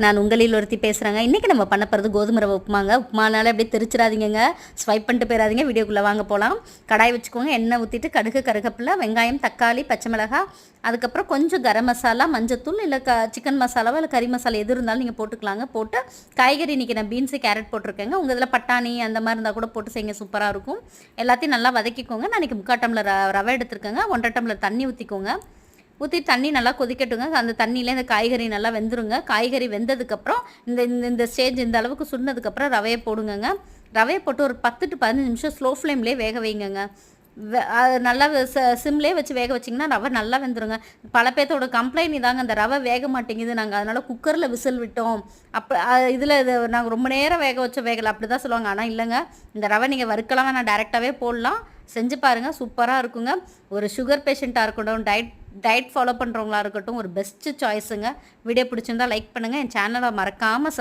நான் உங்களில் ஒருத்தி பேசுகிறேங்க. இன்றைக்கி நம்ம பண்ண போகிறது கோதுமை ரவை உப்புமாங்க. உப்புமானாலே அப்படியே தெரிச்சிடாதீங்க, ஸ்வைப் பண்ணிட்டு போயிடாதீங்க. வீடியோக்குள்ளே வாங்க போகலாம். கடாய் வச்சுக்கோங்க. எண்ணெய் ஊற்றிட்டு கடுகு, கருகப்பில்லை, வெங்காயம், தக்காளி, பச்சை மிளகாய், அதுக்கப்புறம் கொஞ்சம் கரம் மசாலா, மஞ்சத்தூள், இல்லை சிக்கன் மசாலாவோ இல்லை கறி மசாலா எது இருந்தாலும் நீங்கள் போட்டுக்கலாங்க. போட்டு காய்கறி இன்றைக்கி நான் பீன்ஸு, கேரட் போட்டிருக்கேங்க. உங்கள் இதில் பட்டாணி அந்த மாதிரி இருந்தால் கூட போட்டு செய்யுங்க, சூப்பராக இருக்கும். எல்லாத்தையும் நல்லா வதக்கிக்கோங்க. நான் இன்றைக்கி 3/4 டம்ளர் ரவை எடுத்துருக்கேங்க. 1.5 டம்ளர் தண்ணி ஊற்றிக்கோங்க. ஊற்றி தண்ணி நல்லா கொதிக்கட்டுங்க. அந்த தண்ணியில் இந்த காய்கறி நல்லா வெந்துருங்க. காய்கறி வெந்ததுக்கப்புறம் இந்த ஸ்டேஜ் இந்த அளவுக்கு சுண்டதுக்கப்புறம் ரவையை போடுங்கங்க. ரவையை போட்டு ஒரு 10 to 15 நிமிஷம் ஸ்லோ ஃப்ளேம்லேயே வேக வைங்கங்க. அது நல்லா சிம்லேயே வச்சு வேக வச்சிங்கன்னா ரவை நல்லா வெந்துருங்க. பல பேர்த்தோட கம்ப்ளைண்ட் இதாங்க, அந்த ரவை வேக மாட்டேங்குது, நாங்கள் அதனால் குக்கரில் விசில் விட்டோம், இதில் நாங்கள் ரொம்ப நேரம் வேகலை அப்படி தான் சொல்லுவாங்க. ஆனால் இல்லைங்க, இந்த ரவை நீங்கள் வறுக்கலாம், நான் டைரெக்டாகவே போடலாம். செஞ்சு பாருங்கள், சூப்பராக இருக்குங்க. ஒரு சுகர் பேஷண்ட்டாக இருக்கட்டும், டயட் ஃபாலோ பண்ணுறவங்களா இருக்கட்டும், ஒரு பெஸ்ட்டு சாய்ஸுங்க. வீடியோ பிடிச்சிருந்தால் லைக் பண்ணுங்கள். என் சேனலை மறக்காமல்